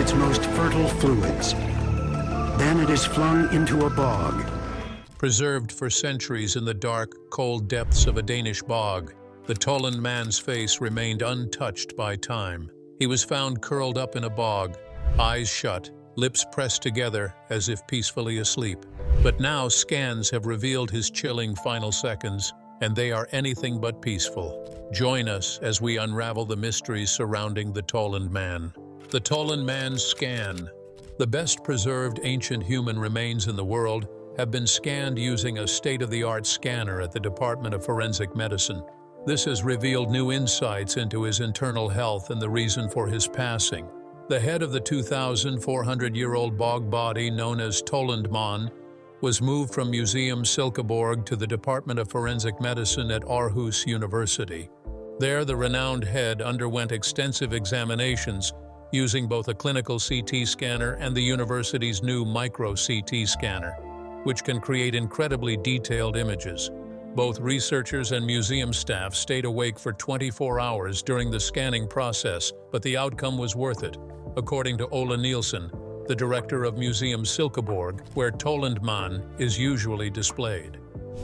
its most fertile fluids. Then it is flung into a bog. Preserved for centuries in the dark, cold depths of a Danish bog, the Tollund Man's face remained untouched by time. He was found curled up in a bog, eyes shut, lips pressed together as if peacefully asleep. But now scans have revealed his chilling final seconds, and they are anything but peaceful. Join us as we unravel the mysteries surrounding the Tollund Man. The Tollund Man's scan. The best preserved ancient human remains in the world have been scanned using a state-of-the-art scanner at the Department of Forensic Medicine. This has revealed new insights into his internal health and the reason for his passing. The head of the 2,400-year-old bog body known as Tollund Man was moved from Museum Silkeborg to the Department of Forensic Medicine at Aarhus University. There, the renowned head underwent extensive examinations using both a clinical CT scanner and the university's new micro-CT scanner, which can create incredibly detailed images. Both researchers and museum staff stayed awake for 24 hours during the scanning process, but the outcome was worth it, according to Ole Nielsen, the director of Museum Silkeborg, where Tollund Man is usually displayed.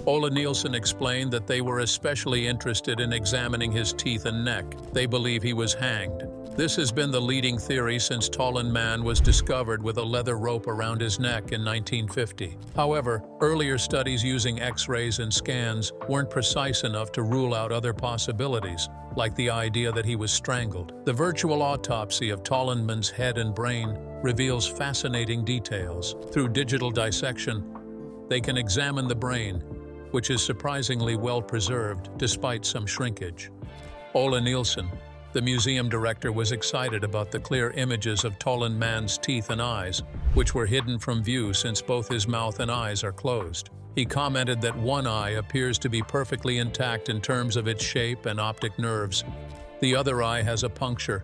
Ole Nielsen explained that they were especially interested in examining his teeth and neck. They believe he was hanged. This has been the leading theory since Tollund Man was discovered with a leather rope around his neck in 1950. However, earlier studies using X-rays and scans weren't precise enough to rule out other possibilities, like the idea that he was strangled. The virtual autopsy of Tollund Man's head and brain reveals fascinating details. Through digital dissection, they can examine the brain, which is surprisingly well preserved despite some shrinkage. Ole Nielsen, the museum director, was excited about the clear images of Tollund Man's teeth and eyes, which were hidden from view since both his mouth and eyes are closed. He commented that one eye appears to be perfectly intact in terms of its shape and optic nerves. The other eye has a puncture,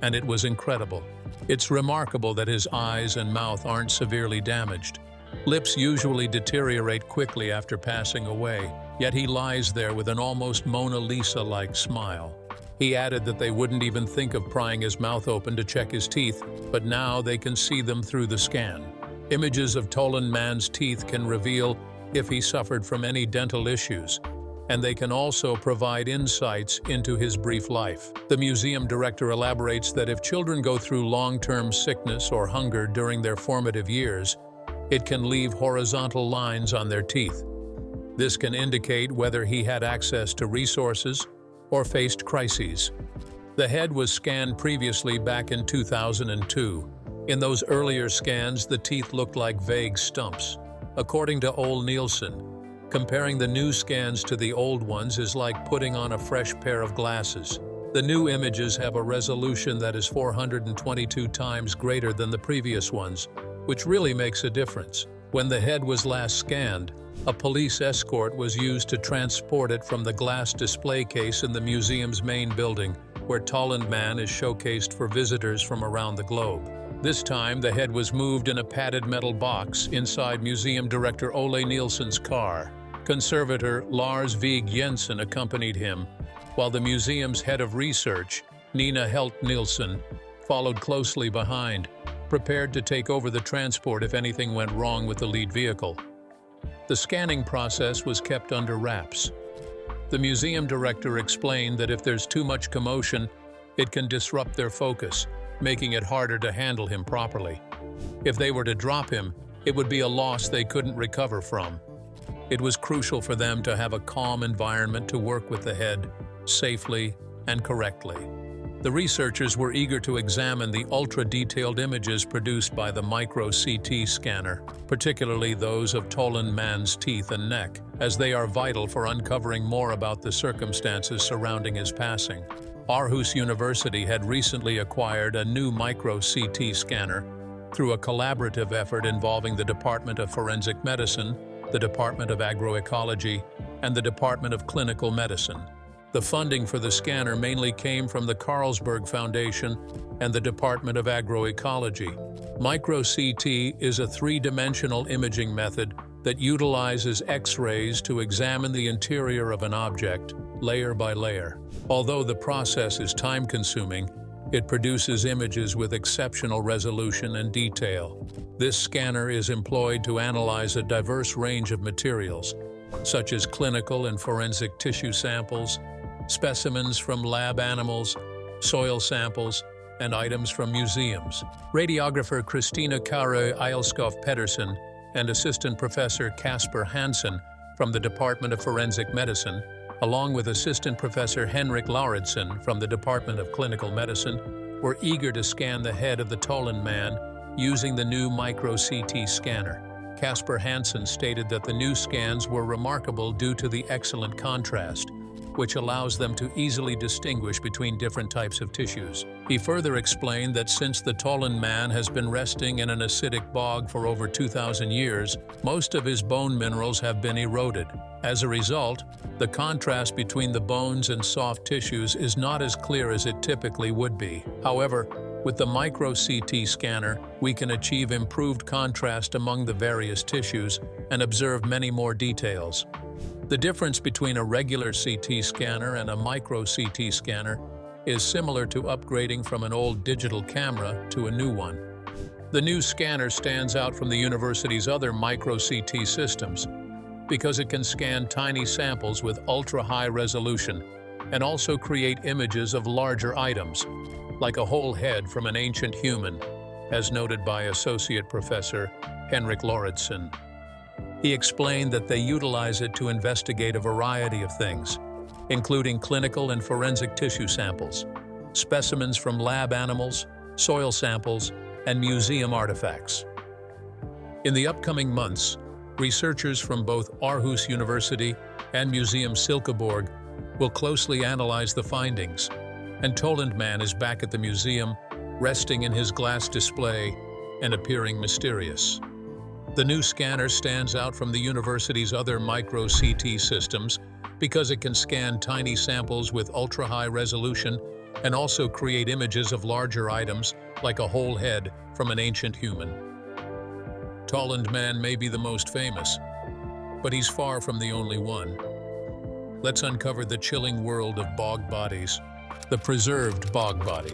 and it was incredible. It's remarkable that his eyes and mouth aren't severely damaged. Lips usually deteriorate quickly after passing away, yet he lies there with an almost Mona Lisa-like smile. He added that they wouldn't even think of prying his mouth open to check his teeth, but now they can see them through the scan. Images of Tollund Man's teeth can reveal if he suffered from any dental issues, and they can also provide insights into his brief life. The museum director elaborates that if children go through long-term sickness or hunger during their formative years, it can leave horizontal lines on their teeth. This can indicate whether he had access to resources or faced crises. The head was scanned previously back in 2002. In those earlier scans, the teeth looked like vague stumps. According to Ole Nielsen, comparing the new scans to the old ones is like putting on a fresh pair of glasses. The new images have a resolution that is 422 times greater than the previous ones, which really makes a difference. When the head was last scanned, a police escort was used to transport it from the glass display case in the museum's main building, where Tollund Man is showcased for visitors from around the globe. This time, the head was moved in a padded metal box inside museum director Ole Nielsen's car. Conservator Lars Vig Jensen accompanied him, while the museum's head of research, Nina Helt Nielsen, followed closely behind, prepared to take over the transport if anything went wrong with the lead vehicle. The scanning process was kept under wraps. The museum director explained that if there's too much commotion, it can disrupt their focus, making it harder to handle him properly. If they were to drop him, it would be a loss they couldn't recover from. It was crucial for them to have a calm environment to work with the head safely and correctly. The researchers were eager to examine the ultra-detailed images produced by the micro-CT scanner, particularly those of Tollund Man's teeth and neck, as they are vital for uncovering more about the circumstances surrounding his passing. Aarhus University had recently acquired a new micro-CT scanner through a collaborative effort involving the Department of Forensic Medicine, the Department of Agroecology, and the Department of Clinical Medicine. The funding for the scanner mainly came from the Carlsberg Foundation and the Department of Agroecology. Micro-CT is a three-dimensional imaging method that utilizes X-rays to examine the interior of an object, layer by layer. Although the process is time-consuming, It produces images with exceptional resolution and detail. This scanner is employed to analyze a diverse range of materials, such as clinical and forensic tissue samples, specimens from lab animals, soil samples, and items from museums. Radiographer Christina Kare Eilskov Pedersen and Assistant Professor Kasper Hansen from the Department of Forensic Medicine, along with Assistant Professor Henrik Lauritsen from the Department of Clinical Medicine, were eager to scan the head of the Tollund Man using the new micro-CT scanner. Kasper Hansen stated that the new scans were remarkable due to the excellent contrast, which allows them to easily distinguish between different types of tissues. He further explained that since the Tollund Man has been resting in an acidic bog for over 2,000 years, most of his bone minerals have been eroded. As a result, the contrast between the bones and soft tissues is not as clear as it typically would be. However, with the micro-CT scanner, we can achieve improved contrast among the various tissues and observe many more details. The difference between a regular CT scanner and a micro-CT scanner is similar to upgrading from an old digital camera to a new one. The new scanner stands out from the university's other micro-CT systems because it can scan tiny samples with ultra-high resolution and also create images of larger items, like a whole head from an ancient human, as noted by Associate Professor Henrik Lauritsen. He explained that they utilize it to investigate a variety of things, including clinical and forensic tissue samples, specimens from lab animals, soil samples, and museum artifacts. In the upcoming months, researchers from both Aarhus University and Museum Silkeborg will closely analyze the findings, and Tollund Man is back at the museum, resting in his glass display and appearing mysterious. The new scanner stands out from the university's other micro-CT systems because it can scan tiny samples with ultra-high resolution and also create images of larger items like a whole head from an ancient human. Tollund Man may be the most famous, but he's far from the only one. Let's uncover the chilling world of bog bodies, the preserved bog body.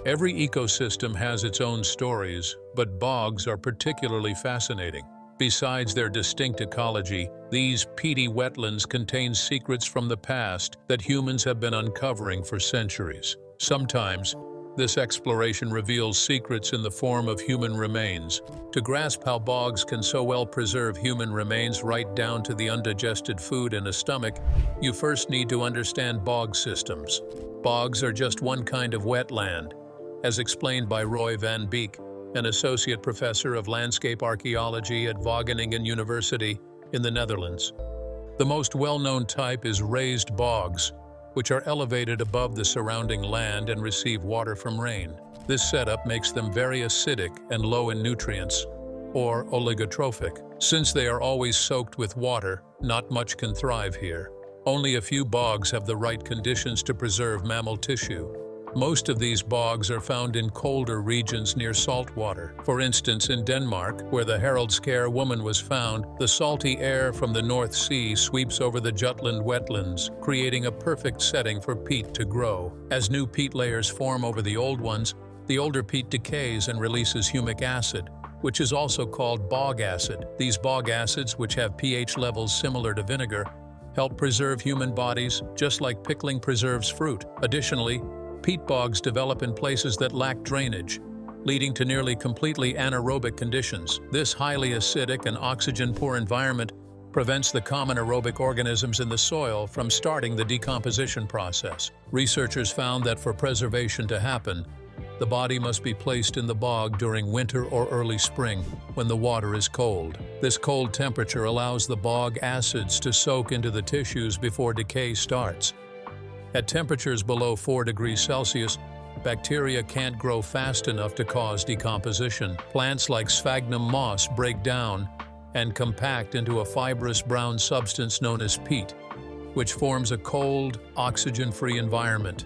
Every ecosystem has its own stories, but bogs are particularly fascinating. Besides their distinct ecology, these peaty wetlands contain secrets from the past that humans have been uncovering for centuries. Sometimes, this exploration reveals secrets in the form of human remains. To grasp how bogs can so well preserve human remains right down to the undigested food in a stomach, you first need to understand bog systems. Bogs are just one kind of wetland, as explained by Roy van Beek, an associate professor of landscape archaeology at Wageningen University in the Netherlands. The most well-known type is raised bogs, which are elevated above the surrounding land and receive water from rain. This setup makes them very acidic and low in nutrients, or oligotrophic. Since they are always soaked with water, not much can thrive here. Only a few bogs have the right conditions to preserve mammal tissue. Most of these bogs are found in colder regions near salt water. For instance, in Denmark, where the Haraldskær woman was found, the salty air from the North Sea sweeps over the Jutland wetlands, creating a perfect setting for peat to grow. As new peat layers form over the old ones, the older peat decays and releases humic acid, which is also called bog acid. These bog acids, which have pH levels similar to vinegar, help preserve human bodies, just like pickling preserves fruit. Additionally, peat bogs develop in places that lack drainage, leading to nearly completely anaerobic conditions. This highly acidic and oxygen-poor environment prevents the common aerobic organisms in the soil from starting the decomposition process. Researchers found that for preservation to happen, the body must be placed in the bog during winter or early spring, when the water is cold. This cold temperature allows the bog acids to soak into the tissues before decay starts. At temperatures below 4 degrees Celsius, bacteria can't grow fast enough to cause decomposition. Plants like sphagnum moss break down and compact into a fibrous brown substance known as peat, which forms a cold, oxygen-free environment.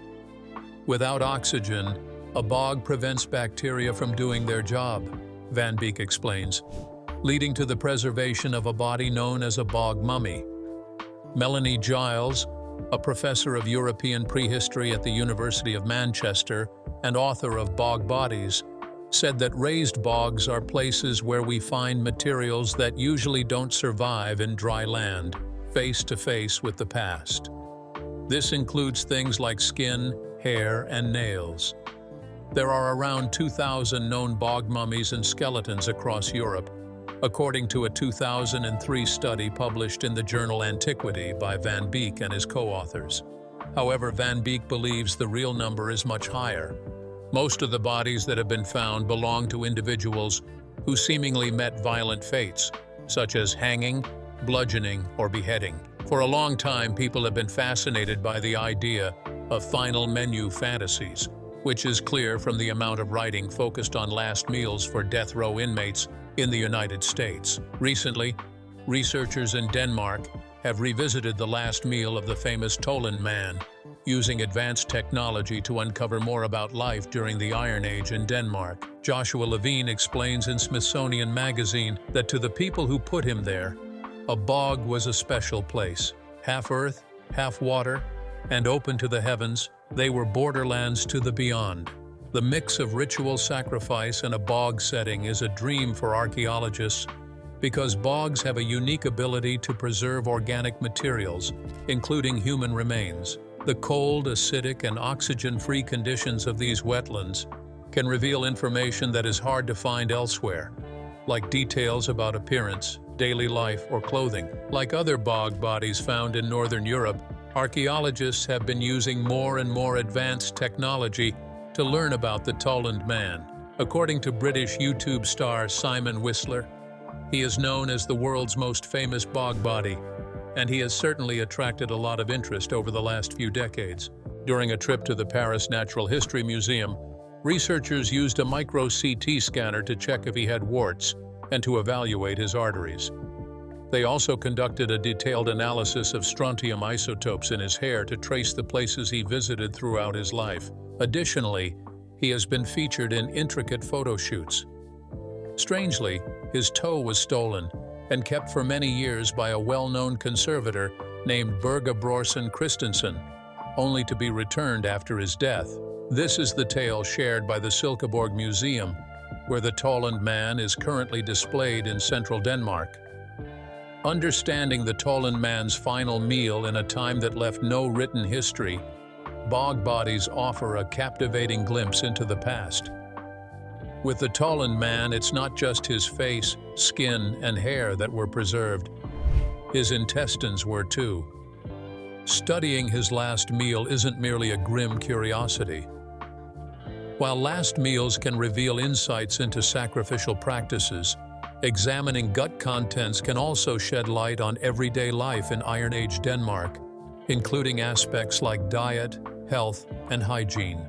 Without oxygen, a bog prevents bacteria from doing their job, Van Beek explains, leading to the preservation of a body known as a bog mummy. Melanie Giles, a professor of European prehistory at the University of Manchester and author of Bog Bodies, said that raised bogs are places where we find materials that usually don't survive in dry land, face to face with the past. This includes things like skin, hair, and nails. There are around 2,000 known bog mummies and skeletons across Europe, according to a 2003 study published in the journal Antiquity by Van Beek and his co-authors. However, Van Beek believes the real number is much higher. Most of the bodies that have been found belong to individuals who seemingly met violent fates, such as hanging, bludgeoning, or beheading. For a long time, people have been fascinated by the idea of final menu fantasies, which is clear from the amount of writing focused on last meals for death row inmates in the United States. Recently, researchers in Denmark have revisited the last meal of the famous Tollund Man, using advanced technology to uncover more about life during the Iron Age in Denmark. Joshua Levine explains in Smithsonian Magazine that to the people who put him there, a bog was a special place. Half earth, half water, and open to the heavens, they were borderlands to the beyond. The mix of ritual sacrifice and a bog setting is a dream for archaeologists because bogs have a unique ability to preserve organic materials, including human remains. The cold, acidic, and oxygen-free conditions of these wetlands can reveal information that is hard to find elsewhere, like details about appearance, daily life, or clothing. Like other bog bodies found in northern Europe, archaeologists have been using more and more advanced technology to learn about the Tollund Man. According to British YouTube star Simon Whistler, he is known as the world's most famous bog body, and he has certainly attracted a lot of interest over the last few decades. During a trip to the Paris Natural History Museum, researchers used a micro-CT scanner to check if he had warts and to evaluate his arteries. They also conducted a detailed analysis of strontium isotopes in his hair to trace the places he visited throughout his life. Additionally, he has been featured in intricate photo shoots. Strangely, his toe was stolen and kept for many years by a well-known conservator named Børge Brorsen Christensen, only to be returned after his death. This is the tale shared by the Silkeborg Museum, where the Tollund Man is currently displayed in central Denmark. Understanding the Tollund Man's final meal in a time that left no written history, Bog Bodies offer a captivating glimpse into the past. With the Tollund Man, it's not just his face, skin, and hair that were preserved. His intestines were too. Studying his last meal isn't merely a grim curiosity. While last meals can reveal insights into sacrificial practices, examining gut contents can also shed light on everyday life in Iron Age Denmark, including aspects like diet, health, and hygiene.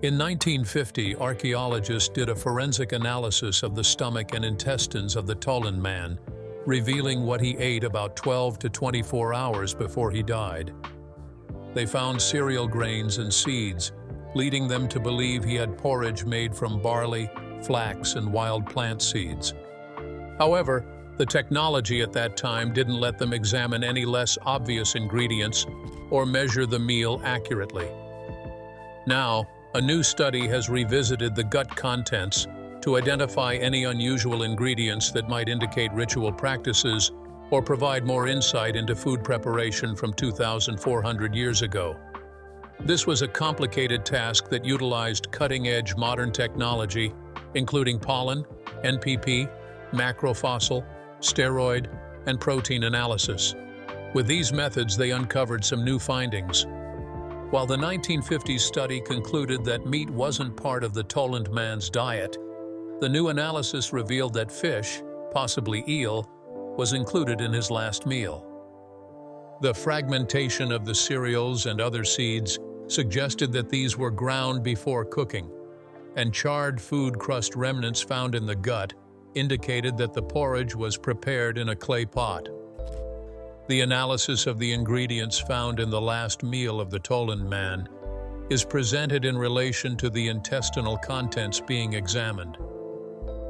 In 1950, archaeologists did a forensic analysis of the stomach and intestines of the Tollund Man, revealing what he ate about 12 to 24 hours before he died. They found cereal grains and seeds, leading them to believe he had porridge made from barley, flax, and wild plant seeds. However, the technology at that time didn't let them examine any less obvious ingredients or measure the meal accurately. Now, a new study has revisited the gut contents to identify any unusual ingredients that might indicate ritual practices or provide more insight into food preparation from 2,400 years ago. This was a complicated task that utilized cutting-edge modern technology, including pollen, NPP, macrofossil, steroid, and protein analysis. With these methods, they uncovered some new findings. While the 1950s study concluded that meat wasn't part of the Tollund Man's diet, the new analysis revealed that fish, possibly eel, was included in his last meal. The fragmentation of the cereals and other seeds suggested that these were ground before cooking, and charred food crust remnants found in the gut indicated that the porridge was prepared in a clay pot. The analysis of the ingredients found in the last meal of the Tollund Man is presented in relation to the intestinal contents being examined.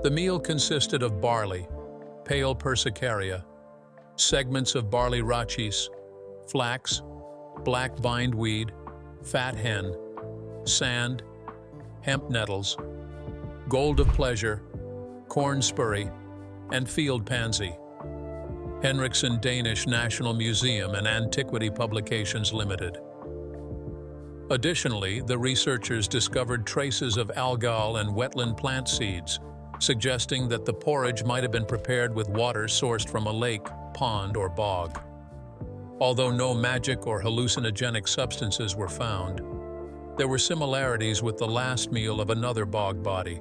The meal consisted of barley, pale persicaria, segments of barley rachis, flax, black bindweed, fat hen, sand, hemp nettles, gold of pleasure, corn spurry, and field pansy. Henriksen Danish National Museum and Antiquity Publications Limited. Additionally, the researchers discovered traces of algal and wetland plant seeds, suggesting that the porridge might have been prepared with water sourced from a lake, pond, or bog. Although no magic or hallucinogenic substances were found, there were similarities with the last meal of another bog body,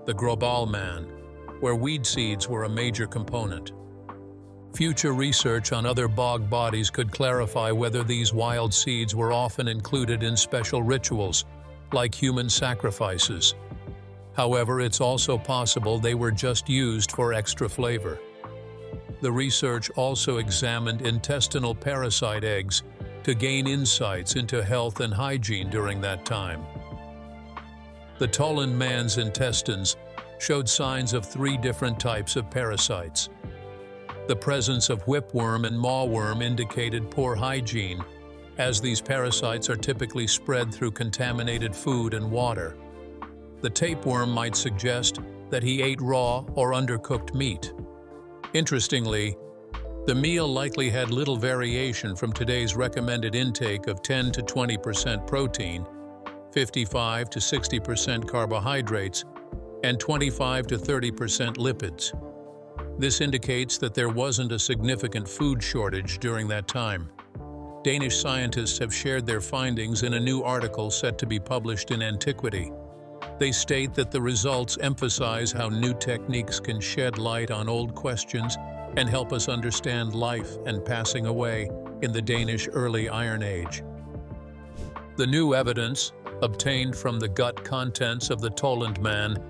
the Tollund Man, where weed seeds were a major component. Future research on other bog bodies could clarify whether these wild seeds were often included in special rituals, like human sacrifices. However, it's also possible they were just used for extra flavor. The research also examined intestinal parasite eggs to gain insights into health and hygiene during that time. The Tollund Man's intestines showed signs of 3 different types of parasites. The presence of whipworm and mawworm indicated poor hygiene, as these parasites are typically spread through contaminated food and water. The tapeworm might suggest that he ate raw or undercooked meat. Interestingly, the meal likely had little variation from today's recommended intake of 10 to 20% protein, 55 to 60% carbohydrates, and 25 to 30% lipids. This indicates that there wasn't a significant food shortage during that time. Danish scientists have shared their findings in a new article set to be published in Antiquity. They state that the results emphasize how new techniques can shed light on old questions and help us understand life and passing away in the Danish early Iron Age. The new evidence, obtained from the gut contents of the Tollund Man,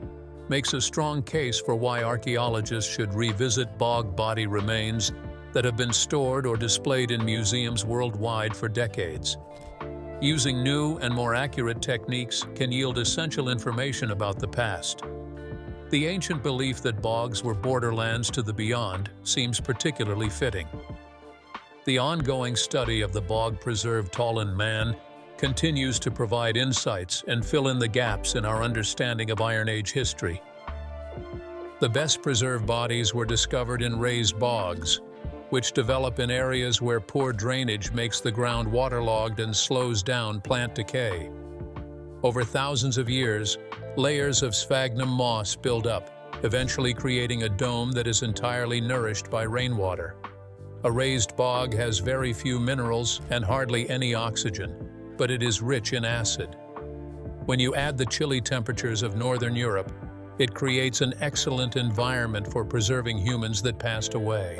makes a strong case for why archaeologists should revisit bog body remains that have been stored or displayed in museums worldwide for decades. Using new and more accurate techniques can yield essential information about the past. The ancient belief that bogs were borderlands to the beyond seems particularly fitting. The ongoing study of the bog-preserved Tollund Man continues to provide insights and fill in the gaps in our understanding of Iron Age history. The best preserved bodies were discovered in raised bogs, which develop in areas where poor drainage makes the ground waterlogged and slows down plant decay. Over thousands of years, layers of sphagnum moss build up, eventually creating a dome that is entirely nourished by rainwater. A raised bog has very few minerals and hardly any oxygen, but it is rich in acid. When you add the chilly temperatures of northern Europe, it creates an excellent environment for preserving humans that passed away.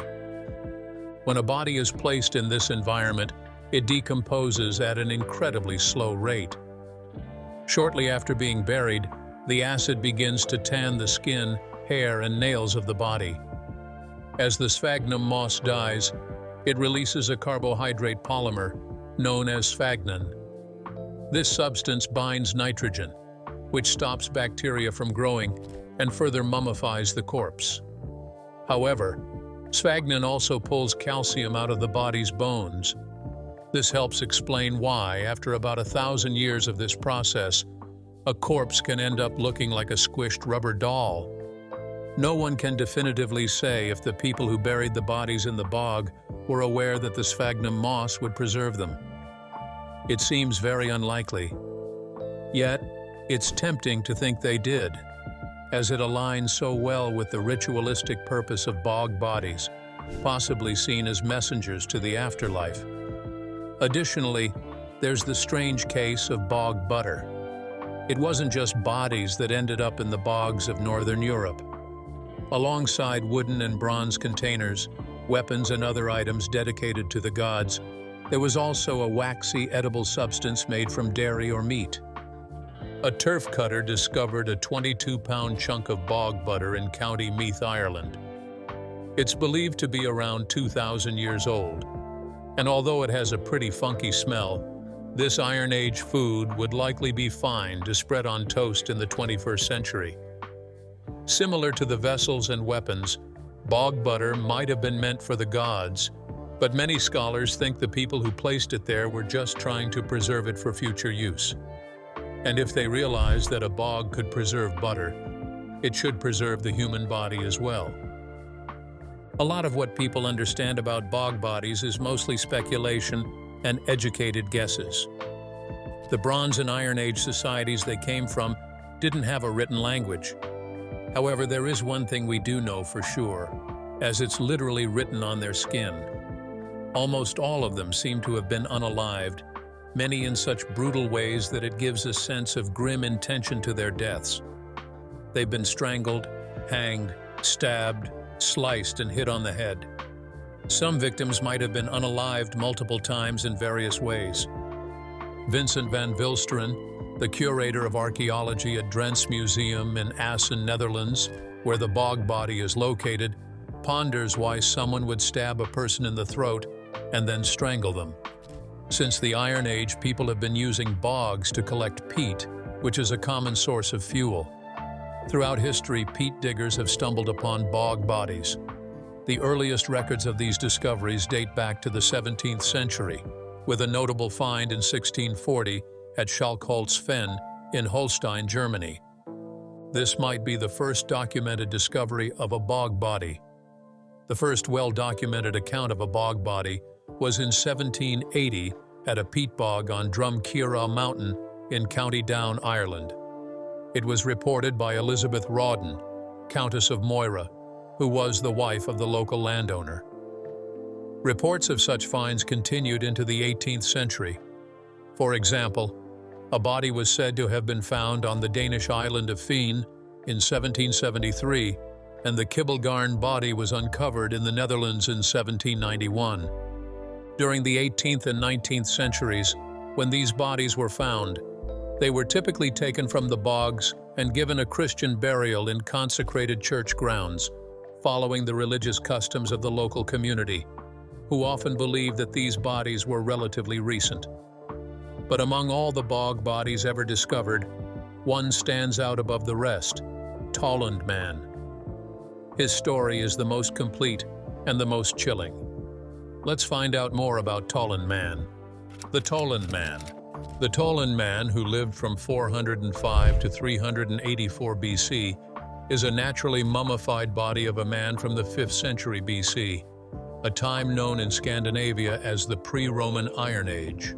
When a body is placed in this environment, it decomposes at an incredibly slow rate. Shortly after being buried, the acid begins to tan the skin, hair, and nails of the body. As the sphagnum moss dies, it releases a carbohydrate polymer known as sphagnum. This substance binds nitrogen, which stops bacteria from growing and further mummifies the corpse. However, sphagnum also pulls calcium out of the body's bones. This helps explain why, after about 1,000 years of this process, a corpse can end up looking like a squished rubber doll. No one can definitively say if the people who buried the bodies in the bog were aware that the sphagnum moss would preserve them. It seems very unlikely. Yet, it's tempting to think they did, as it aligns so well with the ritualistic purpose of bog bodies, possibly seen as messengers to the afterlife. Additionally, there's the strange case of bog butter. It wasn't just bodies that ended up in the bogs of northern Europe. Alongside wooden and bronze containers, weapons and other items dedicated to the gods, there was also a waxy edible substance made from dairy or meat. A turf cutter discovered a 22-pound chunk of bog butter in County Meath, Ireland. It's believed to be around 2,000 years old, and although it has a pretty funky smell, this Iron Age food would likely be fine to spread on toast in the 21st century. Similar to the vessels and weapons, bog butter might have been meant for the gods, But many scholars think the people who placed it there were just trying to preserve it for future use. And if they realized that a bog could preserve butter, it should preserve the human body as well. A lot of what people understand about bog bodies is mostly speculation and educated guesses. The Bronze and Iron Age societies they came from didn't have a written language. However, there is one thing we do know for sure, as it's literally written on their skin. Almost all of them seem to have been unalived, many in such brutal ways that it gives a sense of grim intention to their deaths. They've been strangled, hanged, stabbed, sliced, and hit on the head. Some victims might have been unalived multiple times in various ways. Vincent van Vilsteren, the curator of archaeology at Drents Museum in Assen, Netherlands, where the bog body is located, ponders why someone would stab a person in the throat and then strangle them. Since the Iron Age, people have been using bogs to collect peat, which is a common source of fuel. Throughout history, peat diggers have stumbled upon bog bodies. The earliest records of these discoveries date back to the 17th century, with a notable find in 1640 at Schalkholz-Fenn in Holstein, Germany. This might be the first documented discovery of a bog body. The first well-documented account of a bog body was in 1780 at a peat bog on Drumkeira Mountain in County Down, Ireland. It was reported by Elizabeth Rawdon, Countess of Moira, who was the wife of the local landowner. Reports of such finds continued into the 18th century. For example, a body was said to have been found on the Danish island of Fyn in 1773, and the Kibbelgarn body was uncovered in the Netherlands in 1791. During the 18th and 19th centuries, when these bodies were found, they were typically taken from the bogs and given a Christian burial in consecrated church grounds, following the religious customs of the local community, who often believed that these bodies were relatively recent. But among all the bog bodies ever discovered, one stands out above the rest: Tollund Man. His story is the most complete and the most chilling. Let's find out more about Tollund Man. The Tollund Man. The Tollund Man, who lived from 405 to 384 BC, is a naturally mummified body of a man from the 5th century BC, a time known in Scandinavia as the pre-Roman Iron Age.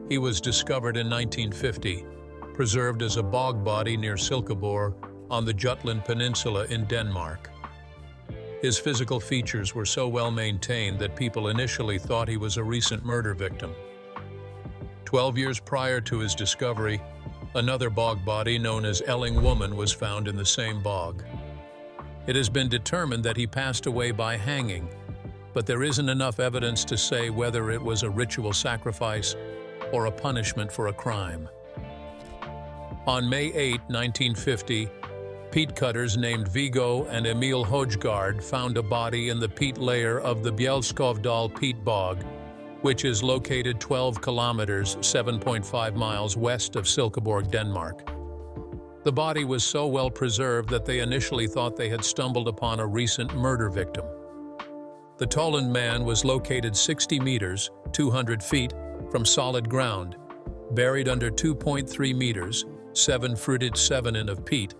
He was discovered in 1950, preserved as a bog body near Silkeborg on the Jutland Peninsula in Denmark. His physical features were so well maintained that people initially thought he was a recent murder victim. 12 years prior to his discovery, another bog body known as Elling Woman was found in the same bog. It has been determined that he passed away by hanging, but there isn't enough evidence to say whether it was a ritual sacrifice or a punishment for a crime. On May 8, 1950, peat cutters named Viggo and Emil Hojgaard found a body in the peat layer of the Bjelskovdal peat bog, which is located 12 kilometers, 7.5 miles west of Silkeborg, Denmark. The body was so well preserved that they initially thought they had stumbled upon a recent murder victim. The Tollund Man was located 60 meters, 200 feet, from solid ground, buried under 2.3 meters, 7 in of peat,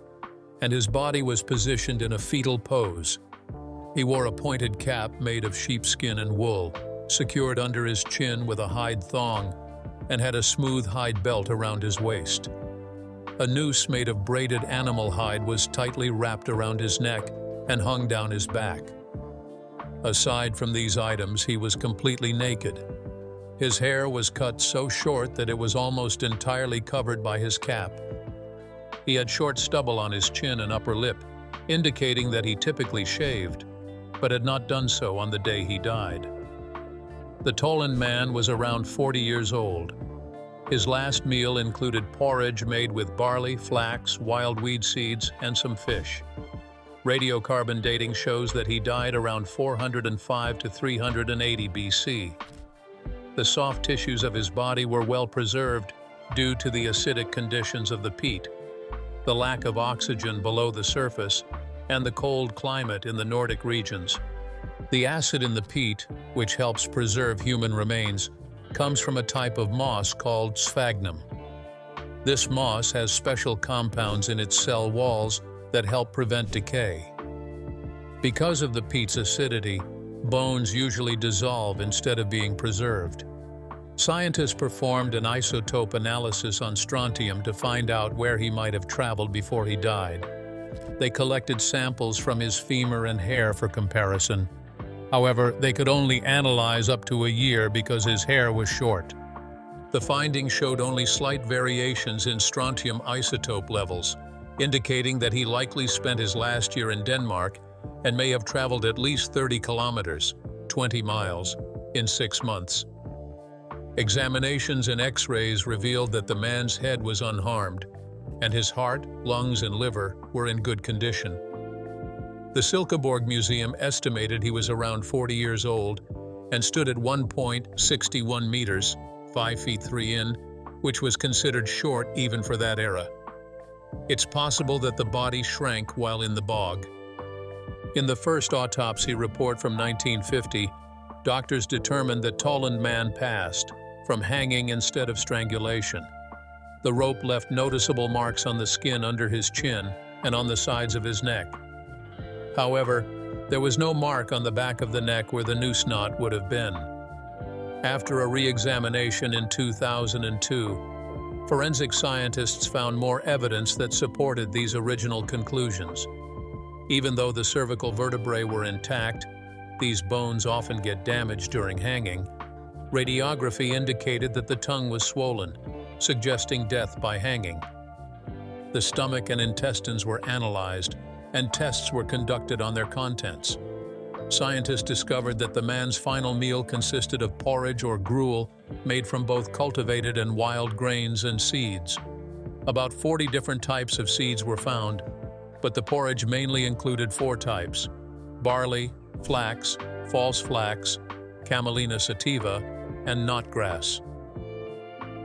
and his body was positioned in a fetal pose. He wore a pointed cap made of sheepskin and wool, secured under his chin with a hide thong, and had a smooth hide belt around his waist. A noose made of braided animal hide was tightly wrapped around his neck and hung down his back. Aside from these items, he was completely naked. His hair was cut so short that it was almost entirely covered by his cap. He had short stubble on his chin and upper lip, indicating that he typically shaved, but had not done so on the day he died. The Tollund Man was around 40 years old. His last meal included porridge made with barley, flax, wild weed seeds, and some fish. Radiocarbon dating shows that he died around 405 to 380 BC. The soft tissues of his body were well preserved due to the acidic conditions of the peat, the lack of oxygen below the surface, and the cold climate in the Nordic regions. The acid in the peat, which helps preserve human remains, comes from a type of moss called sphagnum. This moss has special compounds in its cell walls that help prevent decay. Because of the peat's acidity, bones usually dissolve instead of being preserved. Scientists performed an isotope analysis on strontium to find out where he might have traveled before he died. They collected samples from his femur and hair for comparison. However, they could only analyze up to a year because his hair was short. The findings showed only slight variations in strontium isotope levels, indicating that he likely spent his last year in Denmark and may have traveled at least 30 kilometers, 20 miles, in 6 months. Examinations and X-rays revealed that the man's head was unharmed, and his heart, lungs, and liver were in good condition. The Silkeborg Museum estimated he was around 40 years old and stood at 1.61 meters, 5 feet 3 in, which was considered short even for that era. It's possible that the body shrank while in the bog. In the first autopsy report from 1950, doctors determined that Tollund Man passed from hanging instead of strangulation. The rope left noticeable marks on the skin under his chin and on the sides of his neck. However, there was no mark on the back of the neck where the noose knot would have been. After a re-examination in 2002, forensic scientists found more evidence that supported these original conclusions. Even though the cervical vertebrae were intact, these bones often get damaged during hanging. Radiography indicated that the tongue was swollen, suggesting death by hanging. The stomach and intestines were analyzed, and tests were conducted on their contents. Scientists discovered that the man's final meal consisted of porridge or gruel made from both cultivated and wild grains and seeds. About 40 different types of seeds were found, but the porridge mainly included 4 types: barley, flax, false flax, camelina sativa, and knotgrass.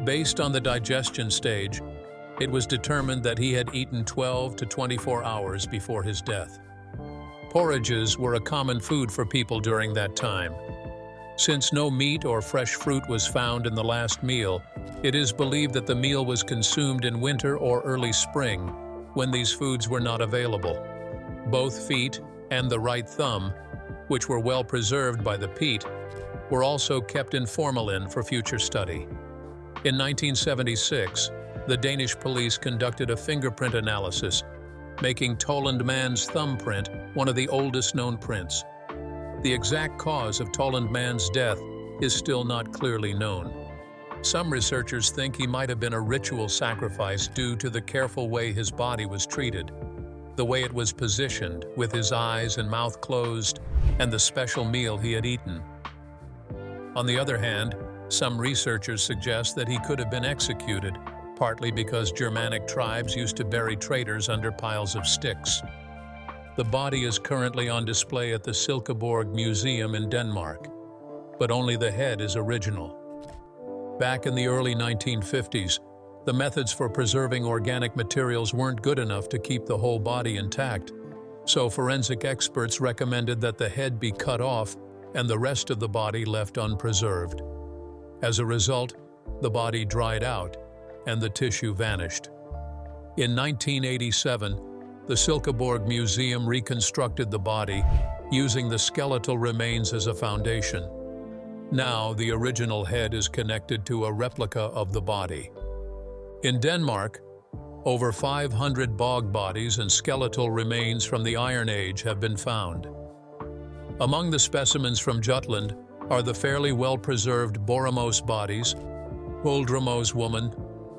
Based on the digestion stage, it was determined that he had eaten 12 to 24 hours before his death. Porridges were a common food for people during that time. Since no meat or fresh fruit was found in the last meal, it is believed that the meal was consumed in winter or early spring, when these foods were not available. Both feet and the right thumb, which were well preserved by the peat, were also kept in formalin for future study. In 1976, the Danish police conducted a fingerprint analysis, making Tollund Man's thumbprint one of the oldest known prints. The exact cause of Tollund Man's death is still not clearly known. Some researchers think he might have been a ritual sacrifice due to the careful way his body was treated, the way it was positioned with his eyes and mouth closed, and the special meal he had eaten. On the other hand, some researchers suggest that he could have been executed, partly because Germanic tribes used to bury traitors under piles of sticks. The body is currently on display at the Silkeborg Museum in Denmark, but only the head is original. Back in the early 1950s, the methods for preserving organic materials weren't good enough to keep the whole body intact, so forensic experts recommended that the head be cut off and the rest of the body left unpreserved. As a result, the body dried out and the tissue vanished. In 1987, the Silkeborg Museum reconstructed the body, using the skeletal remains as a foundation. Now, the original head is connected to a replica of the body. In Denmark, over 500 bog bodies and skeletal remains from the Iron Age have been found. Among the specimens from Jutland are the fairly well-preserved Boramos bodies, Huldremos woman,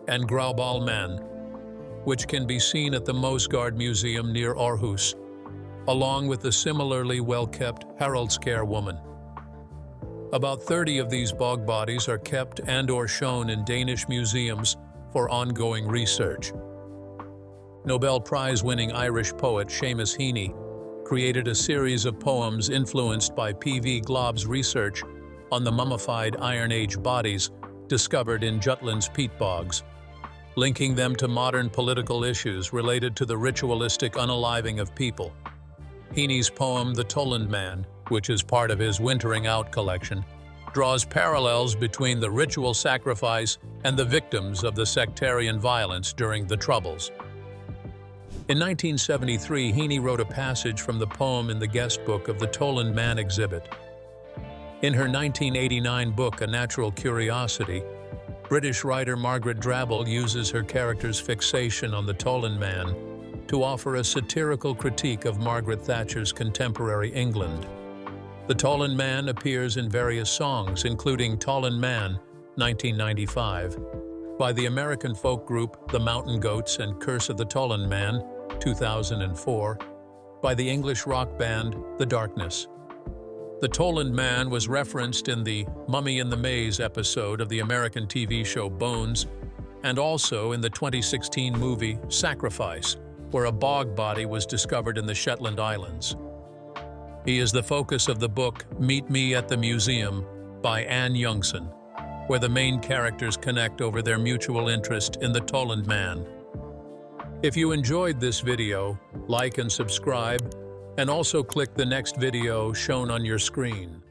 and Tollund Man, which can be seen at the Mosgard Museum near Aarhus, along with the similarly well-kept Haraldskær woman. About 30 of these bog bodies are kept and/or shown in Danish museums for ongoing research. Nobel Prize-winning Irish poet Seamus Heaney created a series of poems influenced by P.V. Glob's research on the mummified Iron Age bodies discovered in Jutland's peat bogs, linking them to modern political issues related to the ritualistic unaliving of people. Heaney's poem, The Tollund Man, which is part of his Wintering Out collection, draws parallels between the ritual sacrifice and the victims of the sectarian violence during the Troubles. In 1973, Heaney wrote a passage from the poem in the guest book of the Tollund Man exhibit. In her 1989 book, A Natural Curiosity, British writer Margaret Drabble uses her character's fixation on the Tollund Man to offer a satirical critique of Margaret Thatcher's contemporary England. The Tollund Man appears in various songs, including Tollund Man, 1995, by the American folk group The Mountain Goats and Curse of the Tollund Man, 2004, by the English rock band The Darkness. The Tollund Man was referenced in the Mummy in the Maze episode of the American TV show Bones, and also in the 2016 movie Sacrifice, where a bog body was discovered in the Shetland Islands. He is the focus of the book Meet Me at the Museum by Anne Youngson, where the main characters connect over their mutual interest in the Tollund Man. If you enjoyed this video, like and subscribe, and also click the next video shown on your screen.